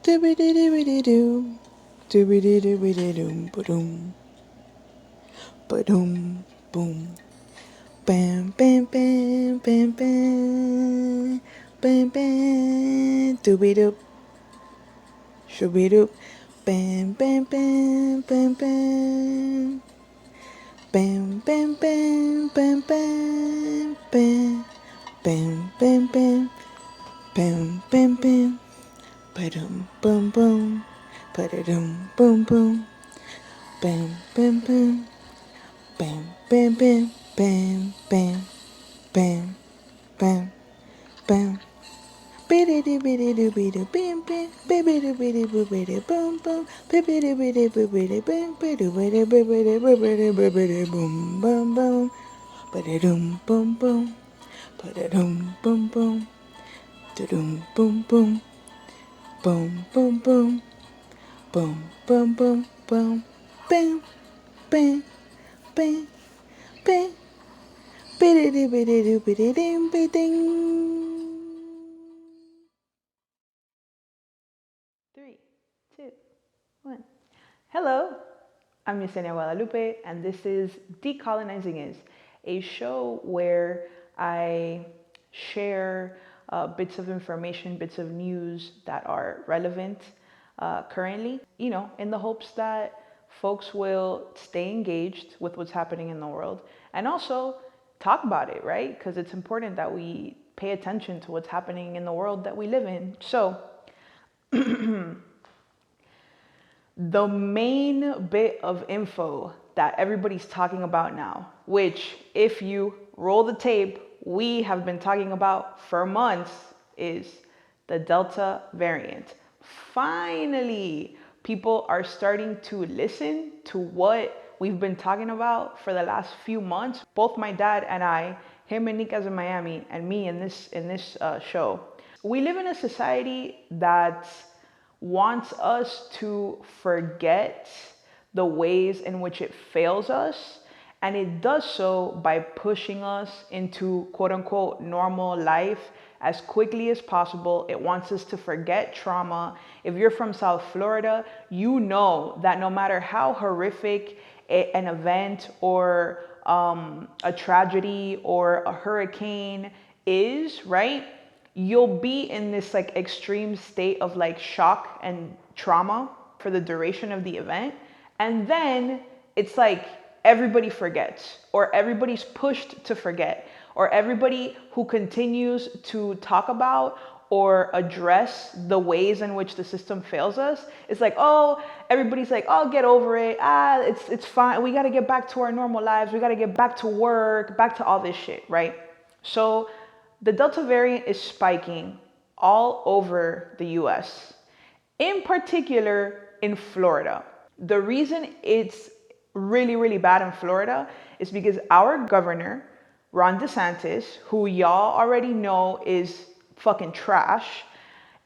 Doobity-doobity-doo. Doobity-doobity-doo. Ba-doom. Ba-doom. Boom. Bam, bam, bam, bam, bam. Bam, bam. Doobie-doop. Shooby-doop. Bam, bam, bam, bam, bam. Bam, bam, bam, bam, bam, bam. Bam, bam, bam. Bam, bam, bam. Ba-dum, boom, boom. Ba-da-dum, boom, boom. Bam, bam, bam. Bam, bam, bam. Bam, bam. Bam, bam, bam. Biddy-doo-biddy-doo-biddy, bam, bam. Biddy-doo-biddy-boo-biddy, boom, boom. Biddy-doo-biddy-boo-biddy, bam, biddy-biddy-boo-biddy, boom, boom, boom. Ba-da-dum, boom, boom. Ba-da-dum, boom, boom. Da-dum, boom, boom. Boom, boom, boom. Boom, boom, boom, boom. Bam, bam, bam, bam. Biddy-doo-biddy-doo-biddy-ding-biddy-ding. 3, 2, 1. Hello, I'm Yesenia Guadalupe, and this is Decolonizing Is, a show where I share bits of information, bits of news that are relevant currently, in the hopes that folks will stay engaged with what's happening in the world and also talk about it, right? Because it's important that we pay attention to what's happening in the world that we live in. So, the main bit of info that everybody's talking about now, which if you roll the tape, we have been talking about for months, is the Delta variant. Finally, people are starting to listen to what we've been talking about for the last few months. Both my dad and I, him and Nica's in Miami, and me in this show. We live in a society that wants us to forget the ways in which it fails us, and it does so by pushing us into quote unquote normal life as quickly as possible. It wants us to forget trauma. If you're from South Florida, you know that no matter how horrific an event or a tragedy or a hurricane is, right? You'll be in this like extreme state of like shock and trauma for the duration of the event. And then it's like everybody forgets, or everybody's pushed to forget, or everybody who continues to talk about or address the ways in which the system fails us, it's like, oh, everybody's like, oh, get over it. It's fine. We got to get back to our normal lives. We got to get back to work, back to all this shit, right? So the Delta variant is spiking all over the US, in particular in Florida. The reason it's really, really bad in Florida is because our governor, Ron DeSantis, who y'all already know is fucking trash,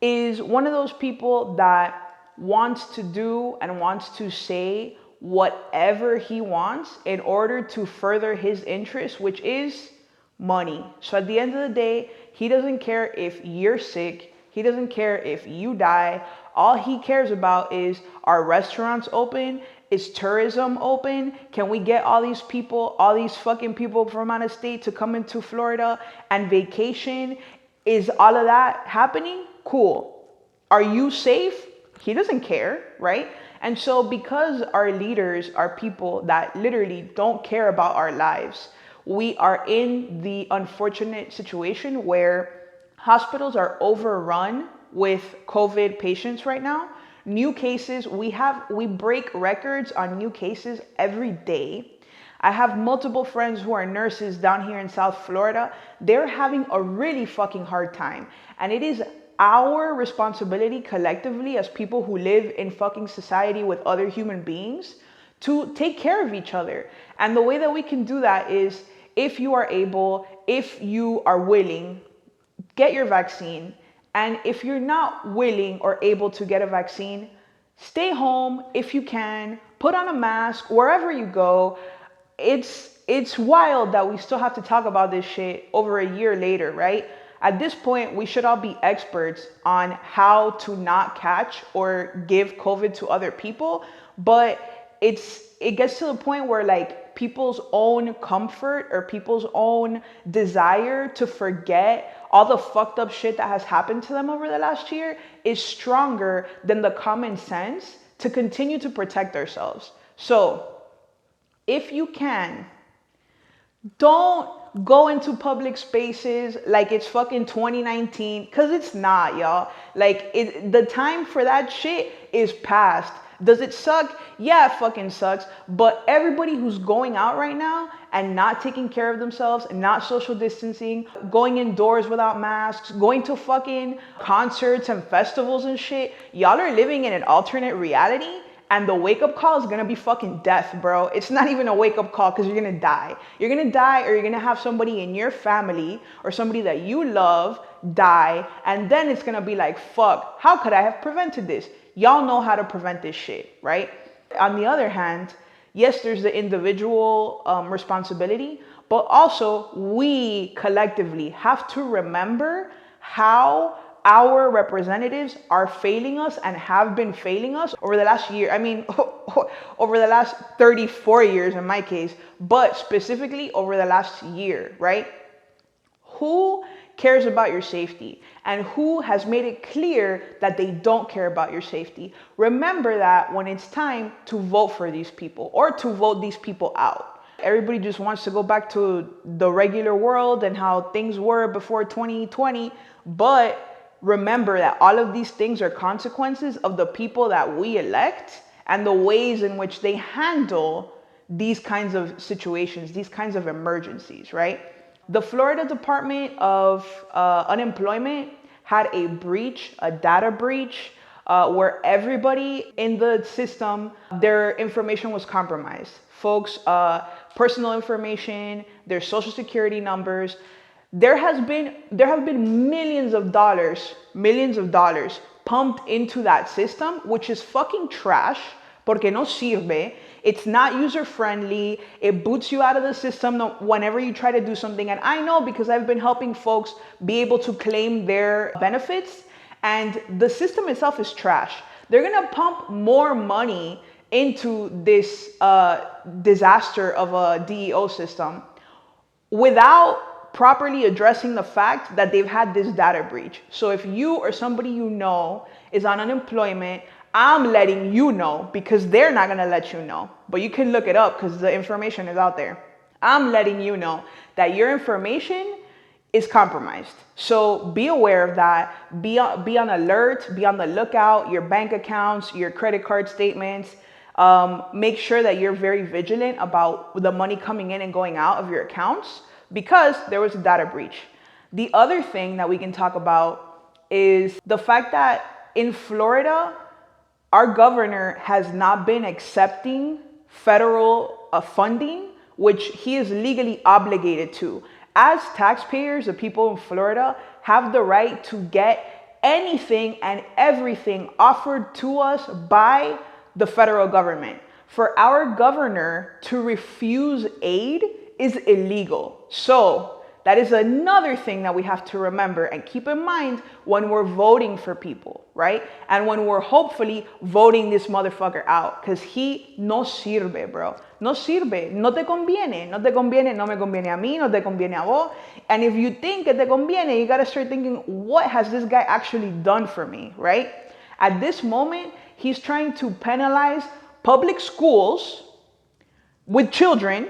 is one of those people that wants to do and wants to say whatever he wants in order to further his interests, which is money. So at the end of the day, he doesn't care if you're sick. He doesn't care if you die. All he cares about is, are restaurants open? Is tourism open? Can we get all these people, all these fucking people from out of state to come into Florida and vacation? Is all of that happening? Cool. Are you safe? He doesn't care, right? And so because our leaders are people that literally don't care about our lives, we are in the unfortunate situation where hospitals are overrun with COVID patients right now. New cases, we break records on new cases every day. I have multiple friends who are nurses down here in South Florida. They're having a really fucking hard time. And it is our responsibility collectively as people who live in fucking society with other human beings to take care of each other. And the way that we can do that is, if you are able, if you are willing, get your vaccine. And if you're not willing or able to get a vaccine, stay home if you can, put on a mask wherever you go. It's wild that we still have to talk about this shit over a year later, right? At this point, we should all be experts on how to not catch or give COVID to other people. But it gets to the point where like people's own comfort or people's own desire to forget all the fucked up shit that has happened to them over the last year is stronger than the common sense to continue to protect ourselves. So if you can, don't go into public spaces like it's fucking 2019, because it's not, y'all. Like, the time for that shit is past. Does it suck? Yeah, it fucking sucks. But everybody who's going out right now and not taking care of themselves, and not social distancing, going indoors without masks, going to fucking concerts and festivals and shit, y'all are living in an alternate reality. And the wake-up call is gonna be fucking death, bro. It's not even a wake-up call, because you're gonna die. You're gonna die, or you're gonna have somebody in your family or somebody that you love die. And then it's gonna be like, fuck, how could I have prevented this? Y'all know how to prevent this shit, right? On the other hand, yes, there's the individual responsibility, but also we collectively have to remember how our representatives are failing us and have been failing us over the last year. I mean, over the last 34 years in my case, but specifically over the last year, right? Who cares about your safety, and who has made it clear that they don't care about your safety? Remember that when it's time to vote for these people or to vote these people out. Everybody just wants to go back to the regular world and how things were before 2020, but remember that all of these things are consequences of the people that we elect and the ways in which they handle these kinds of situations, these kinds of emergencies, right? The Florida Department of Unemployment had a breach, a data breach, where everybody in the system, their information was compromised. Folks, personal information, their social security numbers. There have been millions of dollars pumped into that system, which is fucking trash, porque no sirve. It's not user friendly. It boots you out of the system whenever you try to do something. And I know, because I've been helping folks be able to claim their benefits, and the system itself is trash. They're gonna pump more money into this disaster of a DEO system without properly addressing the fact that they've had this data breach. So if you or somebody you know is on unemployment, I'm letting you know, because they're not gonna let you know. But you can look it up because the information is out there. I'm letting you know that your information is compromised. So be aware of that. Be on alert, be on the lookout, your bank accounts, your credit card statements. Make sure that you're very vigilant about the money coming in and going out of your accounts, because there was a data breach. The other thing that we can talk about is the fact that in Florida, our governor has not been accepting federal funding, which he is legally obligated to. As taxpayers, the people in Florida have the right to get anything and everything offered to us by the federal government. For our governor to refuse aid is illegal. So that is another thing that we have to remember and keep in mind when we're voting for people, right? And when we're hopefully voting this motherfucker out, because he no sirve, bro. No sirve. No te conviene. No te conviene. No me conviene a mí. No te conviene a vos. And if you think que te conviene, you got to start thinking, what has this guy actually done for me, right? At this moment, he's trying to penalize public schools with children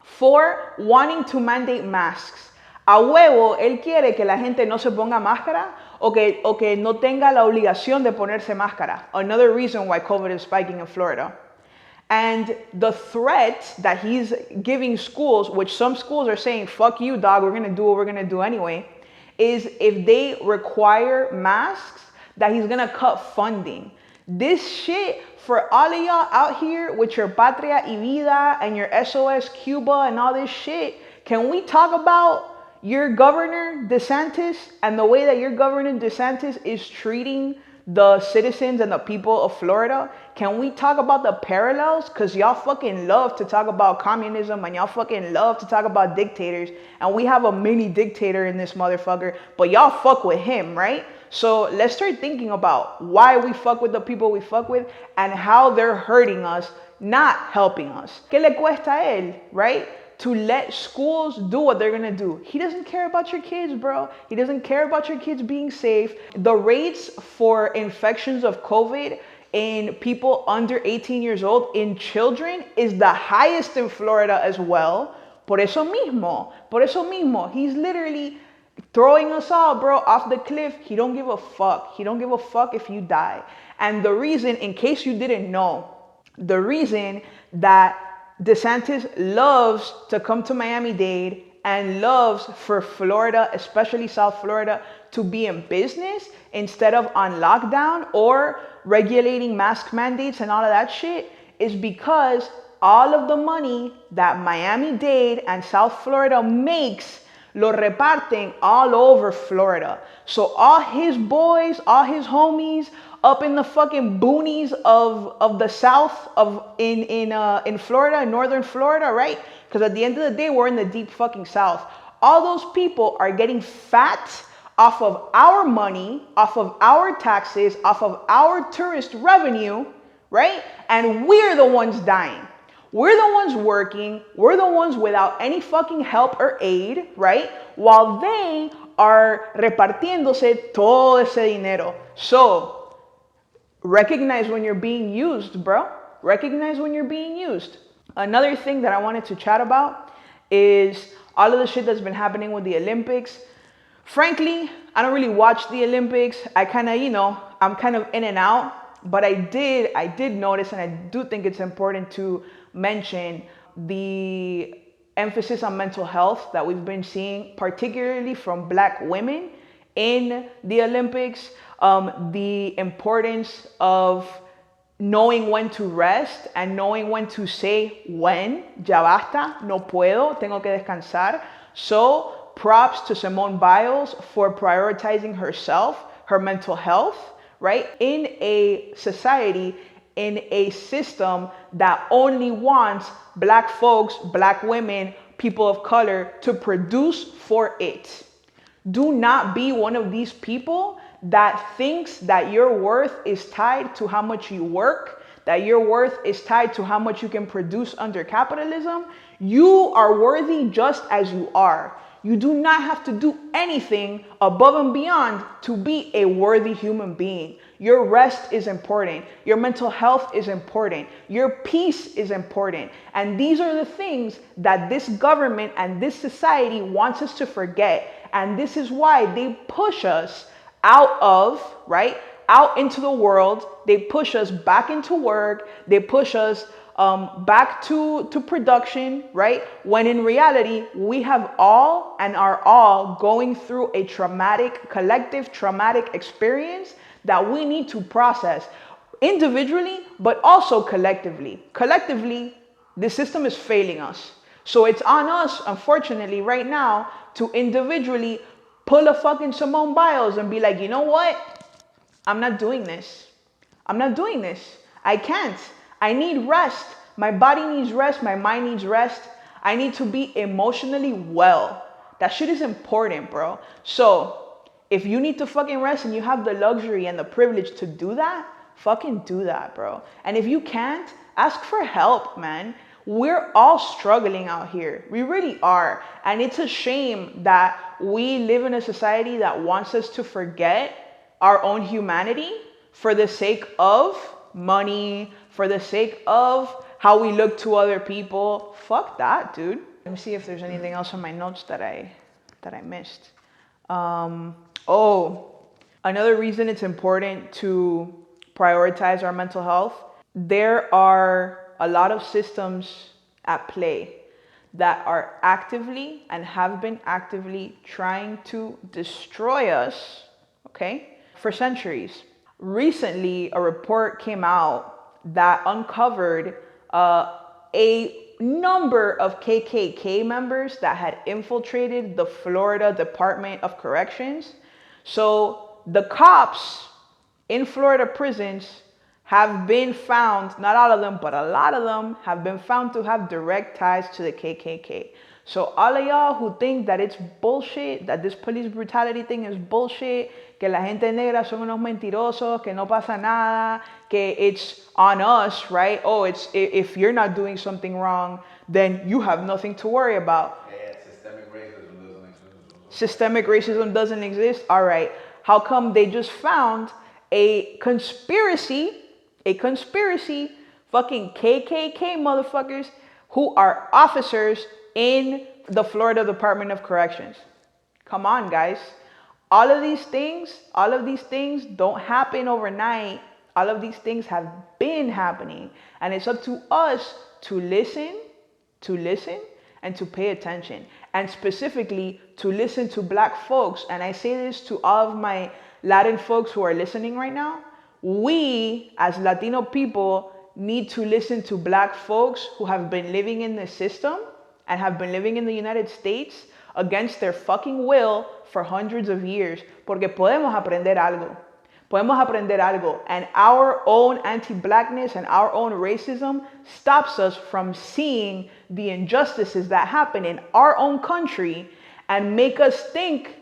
for wanting to mandate masks. A huevo, él quiere que la gente no se ponga máscara o que no tenga la obligación de ponerse máscara. Another reason why COVID is spiking in Florida. And the threat that he's giving schools, which some schools are saying, fuck you, dog, we're going to do what we're going to do anyway, is if they require masks, that he's going to cut funding. This shit, for all of y'all out here with your Patria y Vida and your SOS Cuba and all this shit, can we talk about your governor, DeSantis, and the way that your governor, DeSantis, is treating the citizens and the people of Florida, can we talk about the parallels? Because y'all fucking love to talk about communism and y'all fucking love to talk about dictators. And we have a mini dictator in this motherfucker, but y'all fuck with him, right? So let's start thinking about why we fuck with the people we fuck with and how they're hurting us, not helping us. ¿Qué le cuesta a él, right? To let schools do what they're gonna do. He doesn't care about your kids, bro. He doesn't care about your kids being safe. The rates for infections of COVID in people under 18 years old, in children, is the highest in Florida as well. Por eso mismo, he's literally throwing us all, bro, off the cliff. He don't give a fuck. He don't give a fuck if you die. And the reason, in case you didn't know, the reason that DeSantis loves to come to Miami-Dade and loves for Florida, especially South Florida, to be in business instead of on lockdown or regulating mask mandates and all of that shit is because all of the money that Miami-Dade and South Florida makes lo reparten all over Florida. So all his boys, all his homies up in the fucking boonies of the south in Florida, in northern Florida, right? Because at the end of the day, we're in the deep fucking south. All those people are getting fat off of our money, off of our taxes, off of our tourist revenue, right? And we're the ones dying. We're the ones working. We're the ones without any fucking help or aid, right? While they are repartiéndose todo ese dinero. So, recognize when you're being used, bro. Recognize when you're being used. Another thing that I wanted to chat about is all of the shit that's been happening with the Olympics. Frankly, I don't really watch the Olympics. I kind of, I'm kind of in and out. But I did notice, and I do think it's important to mention the emphasis on mental health that we've been seeing, particularly from Black women in the Olympics. The importance of knowing when to rest and knowing when to say when, ya basta, no puedo, tengo que descansar. So props to Simone Biles for prioritizing herself, her mental health, right? In a society, in a system that only wants Black folks, Black women, people of color to produce for it. Do not be one of these people that thinks that your worth is tied to how much you work, that your worth is tied to how much you can produce under capitalism. You are worthy just as you are. You do not have to do anything above and beyond to be a worthy human being. Your rest is important. Your mental health is important. Your peace is important. And these are the things that this government and this society wants us to forget. And this is why they push us out of, right, out into the world. They push us back into work. They push us back to production, right? When in reality, we have all and are all going through a collective traumatic experience that we need to process individually, but also collectively. Collectively, the system is failing us. So it's on us, unfortunately, right now, to individually pull a fucking Simone Biles and be like, you know what? I'm not doing this. I'm not doing this. I can't. I need rest. My body needs rest. My mind needs rest. I need to be emotionally well. That shit is important, bro. So if you need to fucking rest and you have the luxury and the privilege to do that, fucking do that, bro. And if you can't, ask for help, man. We're all struggling out here. We really are. And it's a shame that we live in a society that wants us to forget our own humanity for the sake of money, for the sake of how we look to other people. Fuck that, dude. Let me see if there's anything else on my notes that I missed. Another reason it's important to prioritize our mental health. There are a lot of systems at play that are actively and have been actively trying to destroy us, okay, for centuries. Recently, a report came out that uncovered a number of KKK members that had infiltrated the Florida Department of Corrections. So the cops in Florida prisons have been found, not all of them, but a lot of them have been found to have direct ties to the KKK. So all of y'all who think that it's bullshit, that this police brutality thing is bullshit, que la gente negra son unos mentirosos, que no pasa nada, que it's on us, right? Oh, it's if you're not doing something wrong, then you have nothing to worry about. Yeah, systemic racism doesn't exist. Systemic racism doesn't exist? All right. How come they just found a conspiracy, fucking KKK motherfuckers who are officers in the Florida Department of Corrections? Come on, guys. All of these things don't happen overnight. All of these things have been happening. And it's up to us to listen, and to pay attention. And specifically to listen to Black folks. And I say this to all of my Latin folks who are listening right now. We, as Latino people, need to listen to Black folks who have been living in the system and have been living in the United States against their fucking will for hundreds of years. Porque podemos aprender algo. And our own anti-Blackness and our own racism stops us from seeing the injustices that happen in our own country and make us think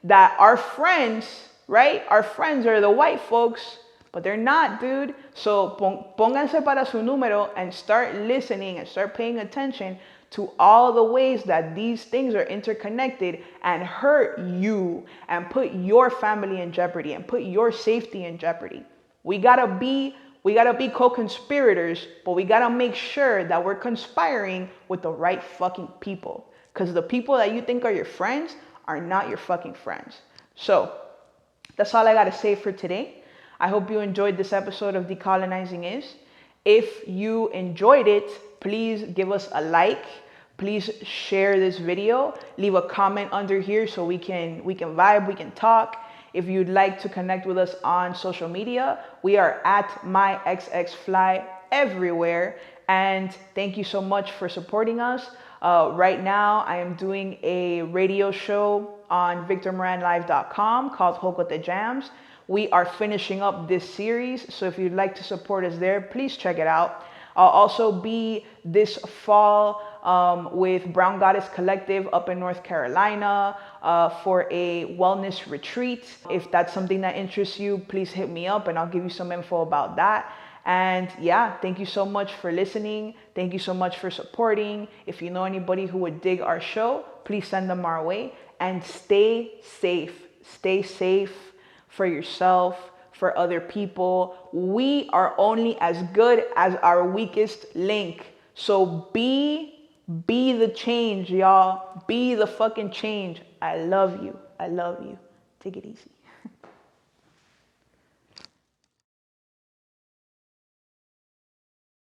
that our friends, right? Our friends are the white folks, but they're not, dude. So pónganse para su número and start listening and start paying attention to all the ways that these things are interconnected and hurt you and put your family in jeopardy and put your safety in jeopardy. We gotta be co-conspirators, but we gotta make sure that we're conspiring with the right fucking people. Because the people that you think are your friends are not your fucking friends. So that's all I gotta say for today. I hope you enjoyed this episode of Decolonizing Is. If you enjoyed it, please give us a like. Please share this video. Leave a comment under here so we can vibe, we can talk. If you'd like to connect with us on social media, we are at MyXXFly everywhere. And thank you so much for supporting us. Right now, I am doing a radio show on VictorMoranLive.com called Jocote Jams. We are finishing up this series, so if you'd like to support us there, please check it out. I'll also be this fall with Brown Goddess Collective up in North Carolina for a wellness retreat. If that's something that interests you, please hit me up and I'll give you some info about that. And yeah, thank you so much for listening. Thank you so much for supporting. If you know anybody who would dig our show, please send them our way. And stay safe. Stay safe for yourself, for other people. We are only as good as our weakest link. So be the change, y'all. Be the fucking change. I love you. I love you. Take it easy.